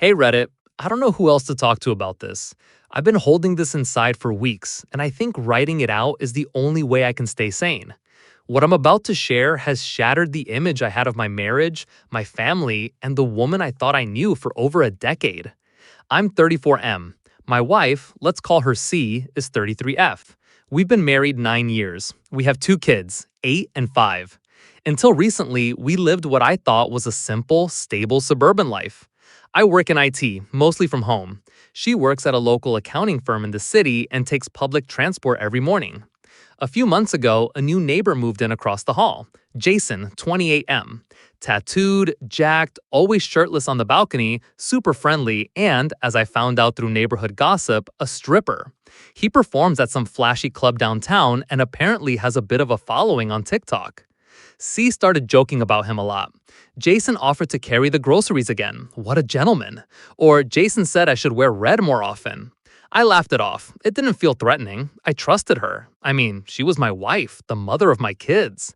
Hey Reddit, I don't know who else to talk to about this. I've been holding this inside for weeks, and I think writing it out is the only way I can stay sane. What I'm about to share has shattered the image I had of my marriage, my family, and the woman I thought I knew for over a decade. I'm 34M. My wife, let's call her C, is 33F. We've been married 9 years. We have two kids, 8 and 5. Until recently, we lived what I thought was a simple, stable suburban life. I work in IT, mostly from home. She works at a local accounting firm in the city and takes public transport every morning. A few months ago, a new neighbor moved in across the hall. Jason, 28M. Tattooed, jacked, always shirtless on the balcony, super friendly, and, as I found out through neighborhood gossip, a stripper. He performs at some flashy club downtown and apparently has a bit of a following on TikTok. C started joking about him a lot. Jason offered to carry the groceries again. What a gentleman. Or Jason said I should wear red more often. I laughed it off. It didn't feel threatening. I trusted her. I mean, she was my wife, the mother of my kids.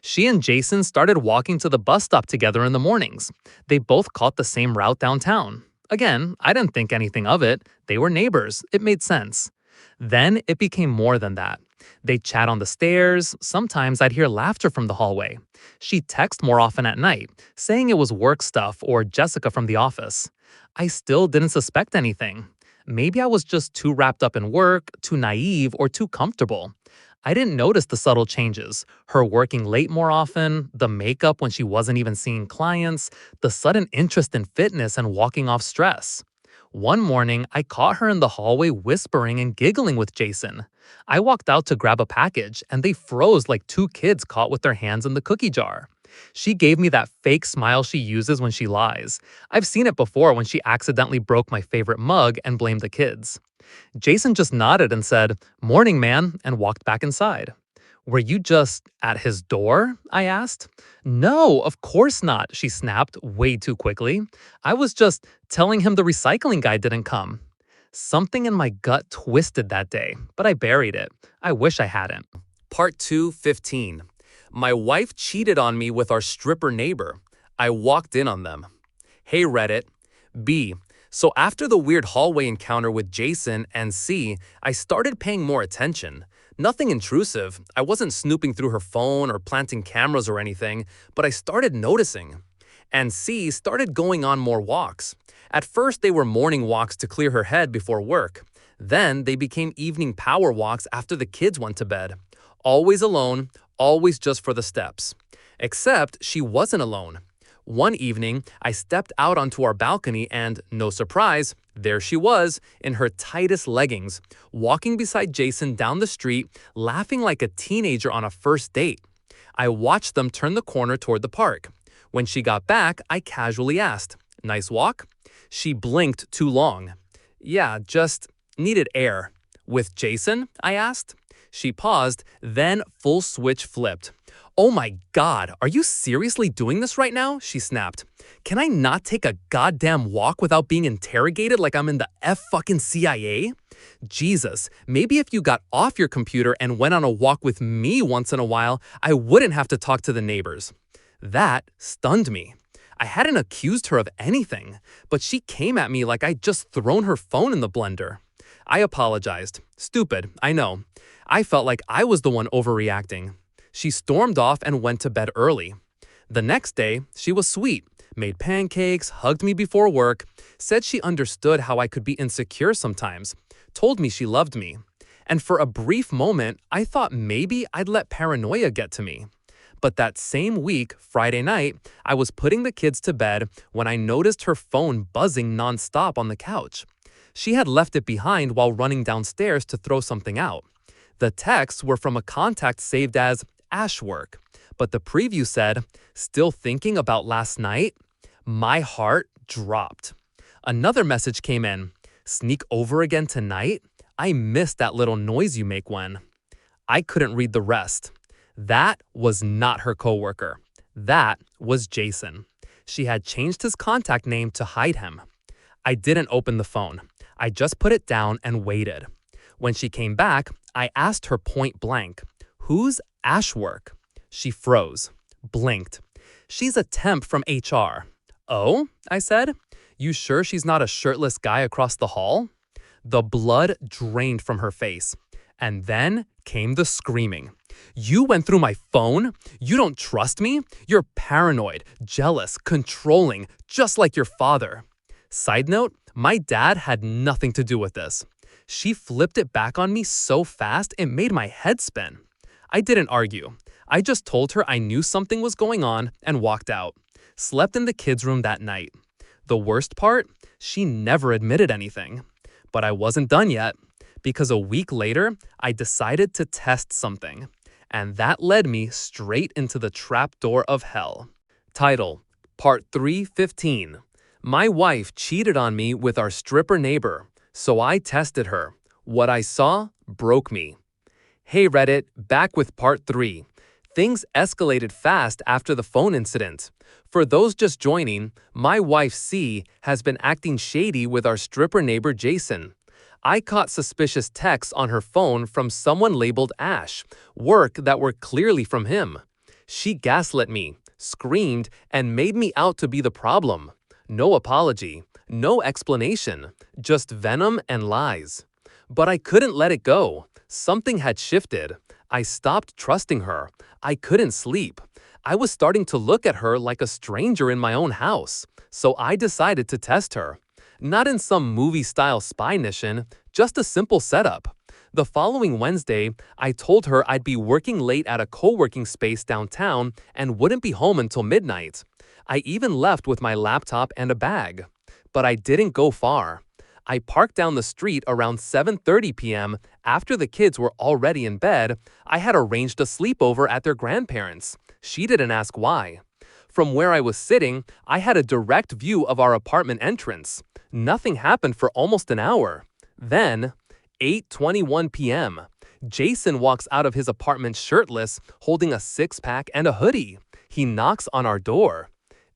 She and Jason started walking to the bus stop together in the mornings. They both caught the same route downtown. Again, I didn't think anything of it. They were neighbors. It made sense. Then it became more than that. They'd chat on the stairs. Sometimes I'd hear laughter from the hallway. She'd text more often at night, saying it was work stuff or Jessica from the office. I still didn't suspect anything. Maybe I was just too wrapped up in work, too naive, or too comfortable. I didn't notice the subtle changes. Her working late more often, the makeup when she wasn't even seeing clients, the sudden interest in fitness and walking off stress. One morning, I caught her in the hallway whispering and giggling with Jason. I walked out to grab a package, and they froze like two kids caught with their hands in the cookie jar. She gave me that fake smile she uses when she lies. I've seen it before when she accidentally broke my favorite mug and blamed the kids. Jason just nodded and said, "Morning, man," and walked back inside. "Were you just at his door?" I asked. "No, of course not," she snapped way too quickly. "I was just telling him the recycling guy didn't come." Something in my gut twisted that day, but I buried it. I wish I hadn't. Part 2:15. My wife cheated on me with our stripper neighbor. I walked in on them. Hey Reddit. B. So after the weird hallway encounter with Jason and C, I started paying more attention. Nothing intrusive. I wasn't snooping through her phone or planting cameras or anything, but I started noticing. And C started going on more walks. At first, they were morning walks to clear her head before work. Then they became evening power walks after the kids went to bed. Always alone, always just for the steps. Except she wasn't alone. One evening, I stepped out onto our balcony and, no surprise, there she was, in her tightest leggings, walking beside Jason down the street, laughing like a teenager on a first date. I watched them turn the corner toward the park. When she got back, I casually asked, "Nice walk?" She blinked too long. "Yeah, just needed air." "With Jason?" I asked. She paused, then full switch flipped. "Oh my God, are you seriously doing this right now?" she snapped. "Can I not take a goddamn walk without being interrogated like I'm in the fucking CIA? Jesus, maybe if you got off your computer and went on a walk with me once in a while, I wouldn't have to talk to the neighbors." That stunned me. I hadn't accused her of anything, but she came at me like I'd just thrown her phone in the blender. I apologized. Stupid, I know. I felt like I was the one overreacting. She stormed off and went to bed early. The next day, she was sweet, made pancakes, hugged me before work, said she understood how I could be insecure sometimes, told me she loved me. And for a brief moment, I thought maybe I'd let paranoia get to me. But that same week, Friday night, I was putting the kids to bed when I noticed her phone buzzing nonstop on the couch. She had left it behind while running downstairs to throw something out. The texts were from a contact saved as Ashwork, but the preview said, "Still thinking about last night?" My heart dropped. Another message came in, "Sneak over again tonight? I missed that little noise you make when." I couldn't read the rest. That was not her coworker. That was Jason. She had changed his contact name to hide him. I didn't open the phone. I just put it down and waited. When she came back, I asked her point blank, "Who's Ashwork?" She froze, blinked. "She's a temp from HR." "Oh?" I said. You sure she's not a shirtless guy across the hall? The blood drained from her face. And then came the screaming. You went through my phone? You don't trust me? You're paranoid, jealous, controlling, just like your father. Side note, my dad had nothing to do with this. She flipped it back on me so fast it made my head spin. I didn't argue. I just told her I knew something was going on and walked out. Slept in the kids' room that night. The worst part? She never admitted anything. But I wasn't done yet, because a week later, I decided to test something. And that led me straight into the trapdoor of hell. Title: Part 315. My wife cheated on me with our stripper neighbor, so I tested her. What I saw broke me. Hey Reddit, back with part 3. Things escalated fast after the phone incident. For those just joining, my wife C has been acting shady with our stripper neighbor Jason. I caught suspicious texts on her phone from someone labeled Ash, work that were clearly from him. She gaslit me, screamed, and made me out to be the problem. No apology, no explanation, just venom and lies. But I couldn't let it go. Something had shifted. I stopped trusting her. I couldn't sleep. I was starting to look at her like a stranger in my own house. So I decided to test her. Not in some movie-style spy mission, just a simple setup. The following Wednesday, I told her I'd be working late at a co-working space downtown and wouldn't be home until midnight. I even left with my laptop and a bag. But I didn't go far. I parked down the street around 7:30 p.m. after the kids were already in bed. I had arranged a sleepover at their grandparents'. She didn't ask why. From where I was sitting, I had a direct view of our apartment entrance. Nothing happened for almost an hour. Then, 8:21 p.m., Jason walks out of his apartment shirtless, holding a six-pack and a hoodie. He knocks on our door.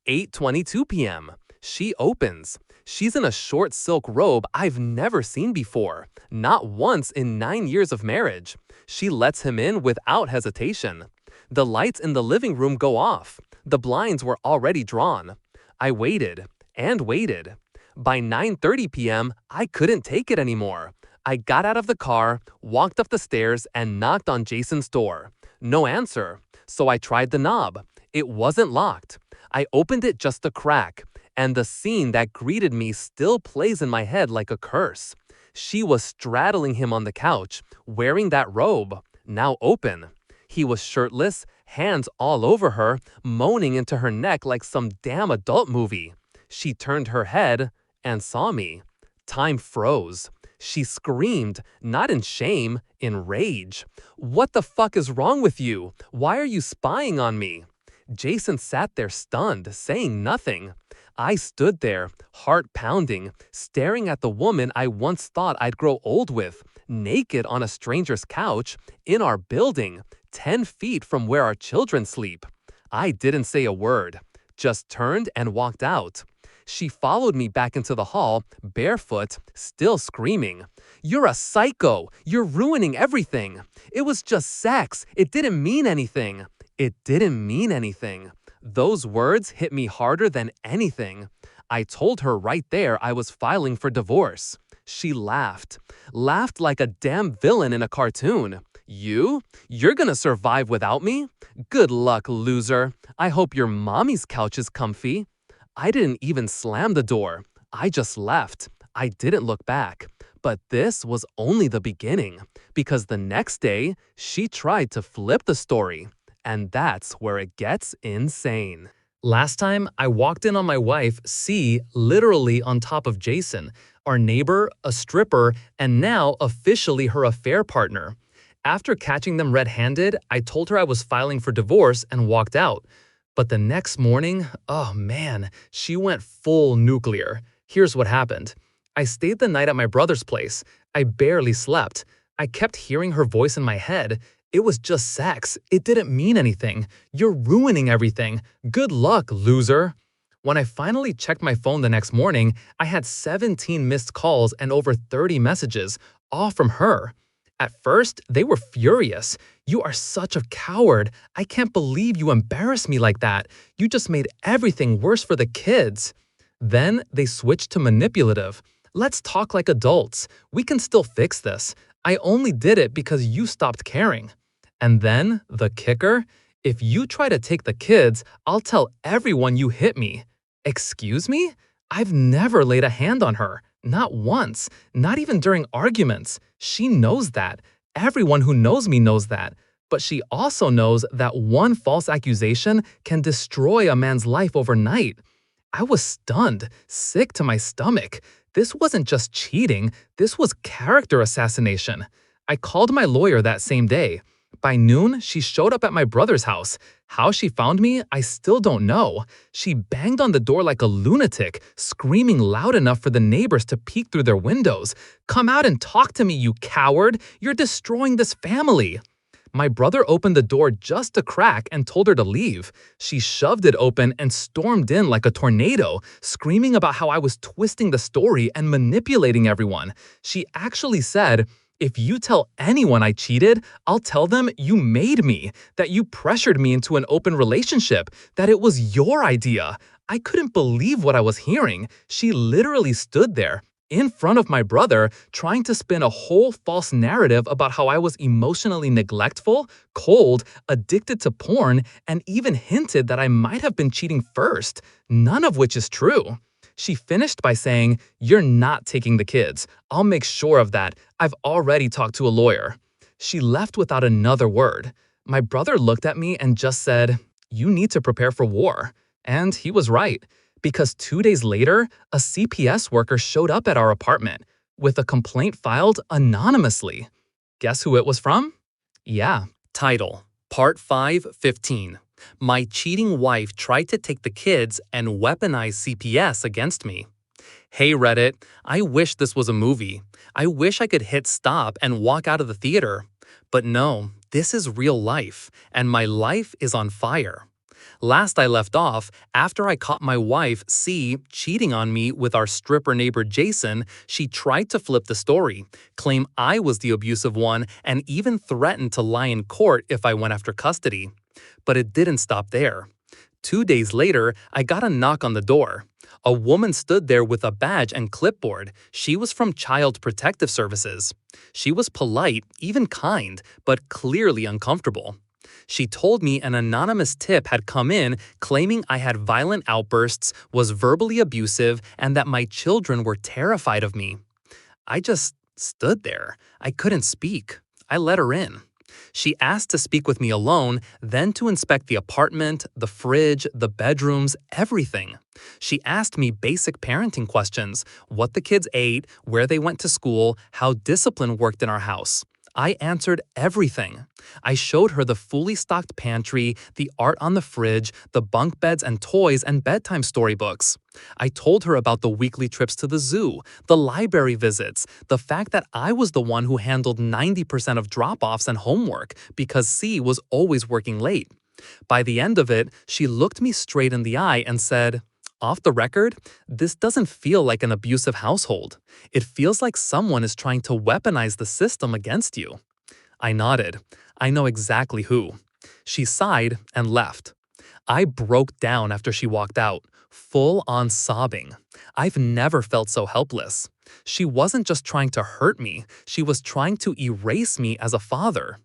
8:22 p.m., she opens. She's in a short silk robe I've never seen before, not once in 9 years of marriage. She lets him in without hesitation. The lights in the living room go off. The blinds were already drawn. I waited and waited. By 9:30 p.m., I couldn't take it anymore. I got out of the car, walked up the stairs, and knocked on Jason's door. No answer, so I tried the knob. It wasn't locked. I opened it just a crack, and the scene that greeted me still plays in my head like a curse. She was straddling him on the couch, wearing that robe, now open. He was shirtless, hands all over her, moaning into her neck like some damn adult movie. She turned her head and saw me. Time froze. She screamed, not in shame, in rage. What the fuck is wrong with you? Why are you spying on me? Jason sat there stunned, saying nothing. I stood there, heart pounding, staring at the woman I once thought I'd grow old with, naked on a stranger's couch, in our building, 10 feet from where our children sleep. I didn't say a word, just turned and walked out. She followed me back into the hall, barefoot, still screaming. You're a psycho! You're ruining everything! It was just sex! It didn't mean anything! It didn't mean anything. Those words hit me harder than anything. I told her right there I was filing for divorce. She laughed. Laughed like a damn villain in a cartoon. You? You're gonna survive without me? Good luck, loser. I hope your mommy's couch is comfy. I didn't even slam the door. I just left. I didn't look back. But this was only the beginning, because the next day, she tried to flip the story. And that's where it gets insane. Last time, I walked in on my wife, C, literally on top of Jason, our neighbor, a stripper, and now officially her affair partner. After catching them red-handed, I told her I was filing for divorce and walked out. But the next morning, oh man, she went full nuclear. Here's what happened. I stayed the night at my brother's place. I barely slept. I kept hearing her voice in my head. It was just sex. It didn't mean anything. You're ruining everything. Good luck, loser. When I finally checked my phone the next morning, I had 17 missed calls and over 30 messages, all from her. At first, they were furious. You are such a coward. I can't believe you embarrassed me like that. You just made everything worse for the kids. Then they switched to manipulative. Let's talk like adults. We can still fix this. I only did it because you stopped caring. And then, the kicker? If you try to take the kids, I'll tell everyone you hit me. Excuse me? I've never laid a hand on her. Not once. Not even during arguments. She knows that. Everyone who knows me knows that. But she also knows that one false accusation can destroy a man's life overnight. I was stunned, sick to my stomach. This wasn't just cheating, this was character assassination. I called my lawyer that same day. By noon, she showed up at my brother's house. How she found me, I still don't know. She banged on the door like a lunatic, screaming loud enough for the neighbors to peek through their windows. "Come out and talk to me, you coward! You're destroying this family!" My brother opened the door just a crack and told her to leave. She shoved it open and stormed in like a tornado, screaming about how I was twisting the story and manipulating everyone. She actually said, "If you tell anyone I cheated, I'll tell them you made me, that you pressured me into an open relationship, that it was your idea." I couldn't believe what I was hearing. She literally stood there, in front of my brother, trying to spin a whole false narrative about how I was emotionally neglectful, cold, addicted to porn, and even hinted that I might have been cheating first, none of which is true. She finished by saying, "You're not taking the kids. I'll make sure of that. I've already talked to a lawyer." She left without another word. My brother looked at me and just said, "You need to prepare for war." And he was right. Because 2 days later, a CPS worker showed up at our apartment with a complaint filed anonymously. Guess who it was from? Yeah. Title: Part 5:15. My cheating wife tried to take the kids and weaponize CPS against me. Hey Reddit, I wish this was a movie. I wish I could hit stop and walk out of the theater. But no, this is real life, and my life is on fire. Last I left off, after I caught my wife, C, cheating on me with our stripper neighbor Jason, she tried to flip the story, claim I was the abusive one, and even threatened to lie in court if I went after custody. But it didn't stop there. 2 days later, I got a knock on the door. A woman stood there with a badge and clipboard. She was from Child Protective Services. She was polite, even kind, but clearly uncomfortable. She told me an anonymous tip had come in claiming I had violent outbursts, was verbally abusive, and that my children were terrified of me. I just stood there. I couldn't speak. I let her in. She asked to speak with me alone, then to inspect the apartment, the fridge, the bedrooms, everything. She asked me basic parenting questions: what the kids ate, where they went to school, how discipline worked in our house. I answered everything. I showed her the fully stocked pantry, the art on the fridge, the bunk beds and toys and bedtime storybooks. I told her about the weekly trips to the zoo, the library visits, the fact that I was the one who handled 90% of drop-offs and homework because C was always working late. By the end of it, she looked me straight in the eye and said, "Off the record, this doesn't feel like an abusive household. It feels like someone is trying to weaponize the system against you." I nodded. I know exactly who. She sighed and left. I broke down after she walked out, full on sobbing. I've never felt so helpless. She wasn't just trying to hurt me, she was trying to erase me as a father.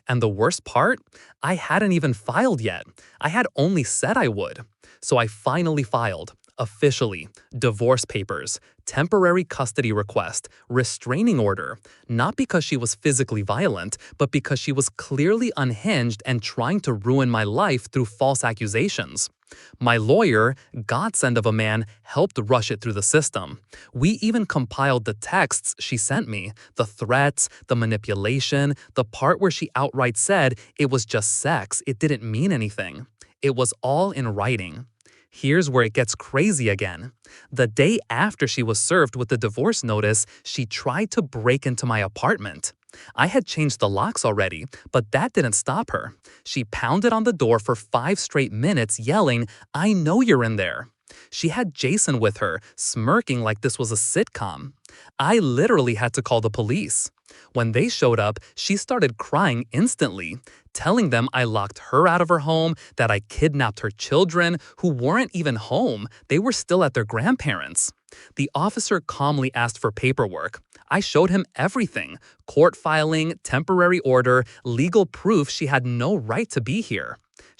And the worst part? I hadn't even filed yet. I had only said I would. So I finally filed, officially, divorce papers, temporary custody request, restraining order, not because she was physically violent, but because she was clearly unhinged and trying to ruin my life through false accusations. My lawyer, godsend of a man, helped rush it through the system. We even compiled the texts she sent me, the threats, the manipulation, the part where she outright said it was just sex, it didn't mean anything. It was all in writing. Here's where it gets crazy again. The day after she was served with the divorce notice, she tried to break into my apartment. I had changed the locks already, but that didn't stop her. She pounded on the door for 5 straight minutes, yelling, "I know you're in there." She had Jason with her, smirking like this was a sitcom. I literally had to call the police. When they showed up, she started crying instantly, telling them I locked her out of her home, that I kidnapped her children, who weren't even home. They were still at their grandparents'. The officer calmly asked for paperwork. I showed him everything: court filing, temporary order, legal proof she had no right to be here.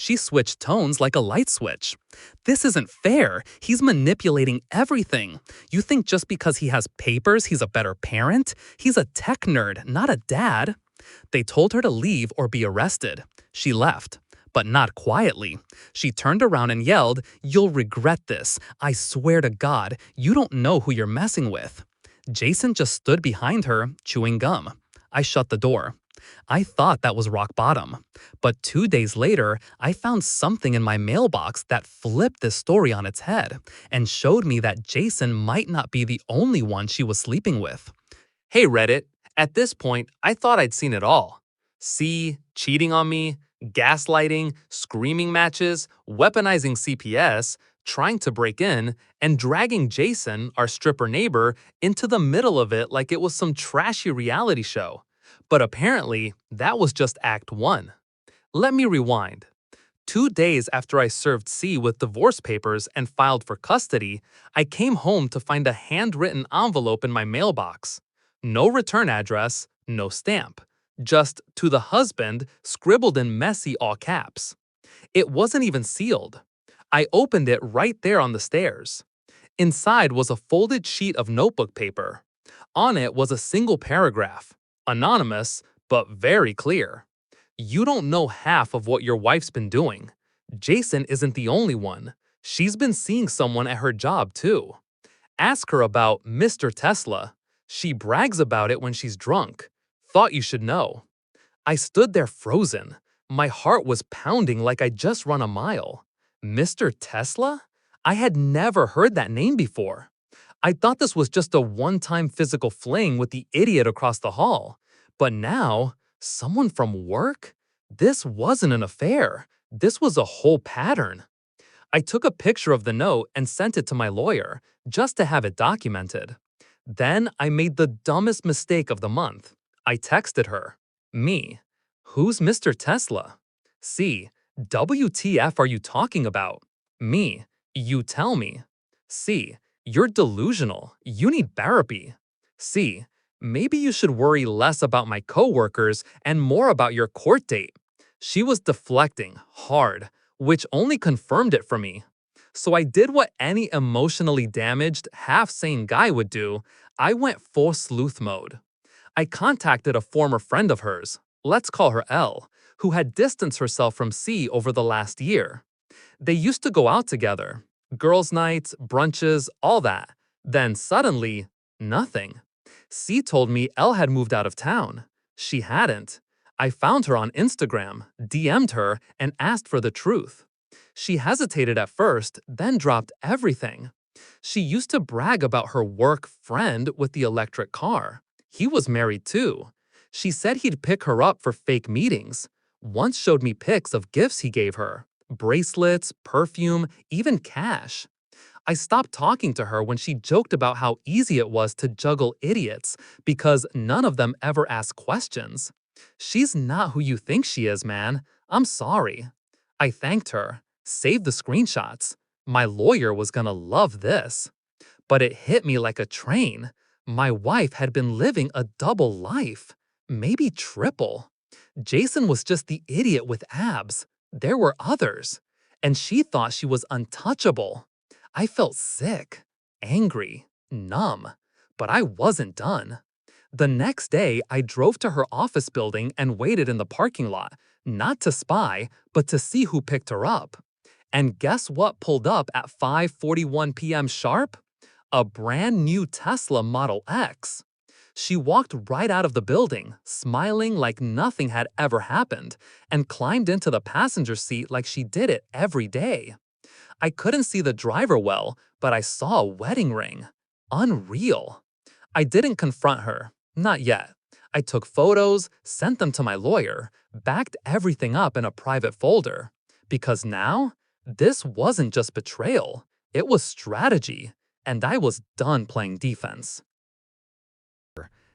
She switched tones like a light switch. "This isn't fair. He's manipulating everything. You think just because he has papers he's a better parent? He's a tech nerd, not a dad." They told her to leave or be arrested. She left. But not quietly. She turned around and yelled, "You'll regret this. I swear to God, you don't know who you're messing with." Jason just stood behind her, chewing gum. I shut the door. I thought that was rock bottom. But 2 days later, I found something in my mailbox that flipped this story on its head and showed me that Jason might not be the only one she was sleeping with. Hey Reddit, at this point, I thought I'd seen it all. C, cheating on me, gaslighting, screaming matches, weaponizing CPS, trying to break in, and dragging Jason, our stripper neighbor, into the middle of it like it was some trashy reality show. But apparently, that was just Act 1. Let me rewind. 2 days after I served C with divorce papers and filed for custody, I came home to find a handwritten envelope in my mailbox. No return address, no stamp. Just "to the husband" scribbled in messy all caps. It wasn't even sealed. I opened it right there on the stairs. Inside was a folded sheet of notebook paper. On it was a single paragraph, anonymous, but very clear. "You don't know half of what your wife's been doing. Jason isn't the only one. She's been seeing someone at her job too. Ask her about Mr. Tesla. She brags about it when she's drunk. Thought you should know." I stood there frozen. My heart was pounding like I'd just run a mile. Mr. Tesla? I had never heard that name before. I thought this was just a one-time physical fling with the idiot across the hall. But now, someone from work? This wasn't an affair. This was a whole pattern. I took a picture of the note and sent it to my lawyer, just to have it documented. Then I made the dumbest mistake of the month. I texted her. Me. "Who's Mr. Tesla?" C. "WTF are you talking about?" Me. "You tell me." C. "You're delusional. You need therapy." C. "Maybe you should worry less about my coworkers and more about your court date." She was deflecting hard, which only confirmed it for me. So I did what any emotionally damaged, half-sane guy would do. I went full sleuth mode. I contacted a former friend of hers, let's call her L, who had distanced herself from C over the last year. They used to go out together. Girls' nights, brunches, all that. Then suddenly, nothing. C told me L had moved out of town. She hadn't. I found her on Instagram, DM'd her, and asked for the truth. She hesitated at first, then dropped everything. She used to brag about her work friend with the electric car. He was married too. She said he'd pick her up for fake meetings. Once showed me pics of gifts he gave her. Bracelets, perfume, even cash. I stopped talking to her when she joked about how easy it was to juggle idiots because none of them ever ask questions. She's not who you think she is, man. I'm sorry. I thanked her, saved the screenshots. My lawyer was gonna love this. But it hit me like a train. My wife had been living a double life, maybe triple. Jason was just the idiot with abs. There were others. And she thought she was untouchable. I felt sick, angry, numb. But I wasn't done. The next day, I drove to her office building and waited in the parking lot, not to spy, but to see who picked her up. And guess what pulled up at 5:41 p.m. sharp? A brand new Tesla Model X. She walked right out of the building, smiling like nothing had ever happened, and climbed into the passenger seat like she did it every day. I couldn't see the driver well, but I saw a wedding ring. Unreal. I didn't confront her. Not yet. I took photos, sent them to my lawyer, backed everything up in a private folder. Because now, this wasn't just betrayal. It was strategy. And I was done playing defense.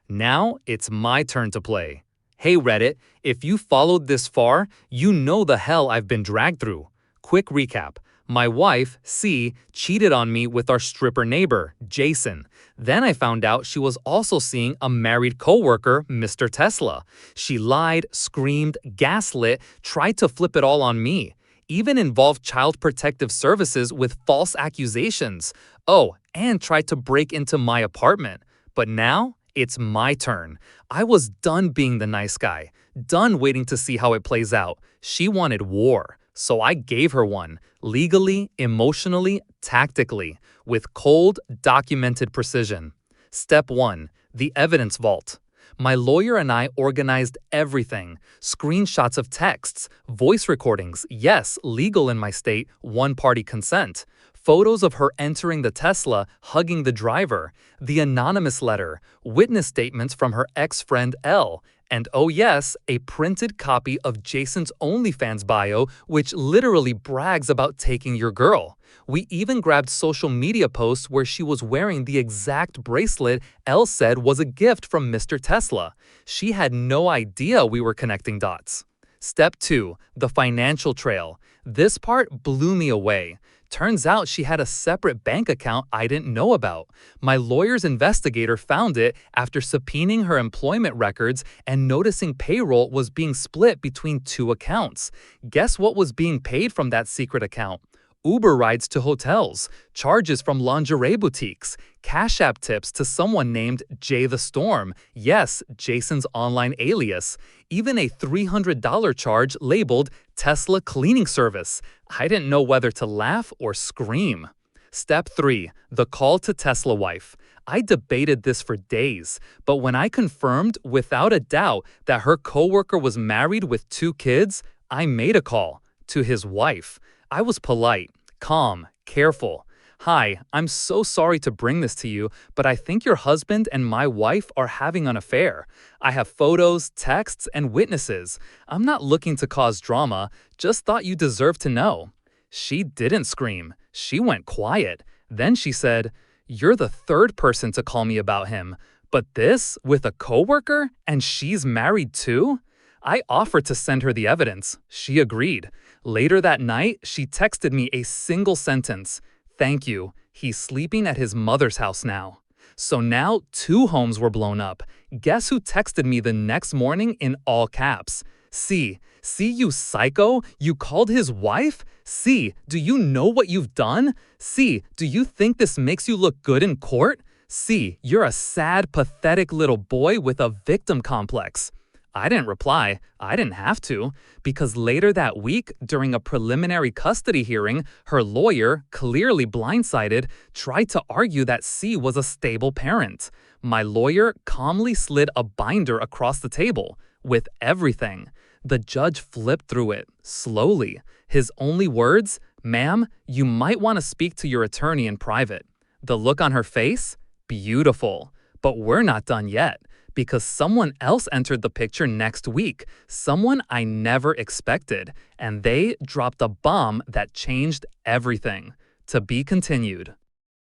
Now it's my turn to play. Hey Reddit, if you followed this far, you know the hell I've been dragged through. Quick recap. My wife, C, cheated on me with our stripper neighbor, Jason. Then I found out she was also seeing a married coworker, Mr. Tesla. She lied, screamed, gaslit, tried to flip it all on me. Even involved Child Protective Services with false accusations. Oh, and tried to break into my apartment. But now, it's my turn. I was done being the nice guy, done waiting to see how it plays out. She wanted war, so I gave her one, legally, emotionally, tactically, with cold, documented precision. Step 1. The Evidence Vault. My lawyer and I organized everything. Screenshots of texts, voice recordings, yes, legal in my state, one-party consent. Photos of her entering the Tesla, hugging the driver, the anonymous letter, witness statements from her ex-friend L, and oh yes, a printed copy of Jason's OnlyFans bio, which literally brags about taking your girl. We even grabbed social media posts where she was wearing the exact bracelet L said was a gift from Mr. Tesla. She had no idea we were connecting dots. Step 2. The Financial Trail. This part blew me away. Turns out she had a separate bank account I didn't know about. My lawyer's investigator found it after subpoenaing her employment records and noticing payroll was being split between two accounts. Guess what was being paid from that secret account? Uber rides to hotels, charges from lingerie boutiques, Cash App tips to someone named Jay the Storm, yes, Jason's online alias, even a $300 charge labeled Tesla Cleaning Service. I didn't know whether to laugh or scream. Step 3. The Call to Tesla Wife. I debated this for days, but when I confirmed without a doubt that her coworker was married with 2 kids, I made a call to his wife. I was polite, calm, careful. Hi, I'm so sorry to bring this to you, but I think your husband and my wife are having an affair. I have photos, texts, and witnesses. I'm not looking to cause drama, just thought you deserve to know. She didn't scream. She went quiet. Then she said, "You're the 3rd person to call me about him. But this with a coworker? And she's married too?" I offered to send her the evidence. She agreed. Later that night, she texted me a single sentence. "Thank you. He's sleeping at his mother's house now." So now 2 homes were blown up. Guess who texted me the next morning in all caps? C, you psycho? You called his wife? C, do you know what you've done? C, do you think this makes you look good in court? C, you're a sad, pathetic little boy with a victim complex. I didn't reply. I didn't have to, because later that week, during a preliminary custody hearing, her lawyer, clearly blindsided, tried to argue that C was a stable parent. My lawyer calmly slid a binder across the table with everything. The judge flipped through it, slowly. His only words, "Ma'am, you might want to speak to your attorney in private." The look on her face? Beautiful. But we're not done yet, because someone else entered the picture next week, someone I never expected, and they dropped a bomb that changed everything. To be continued.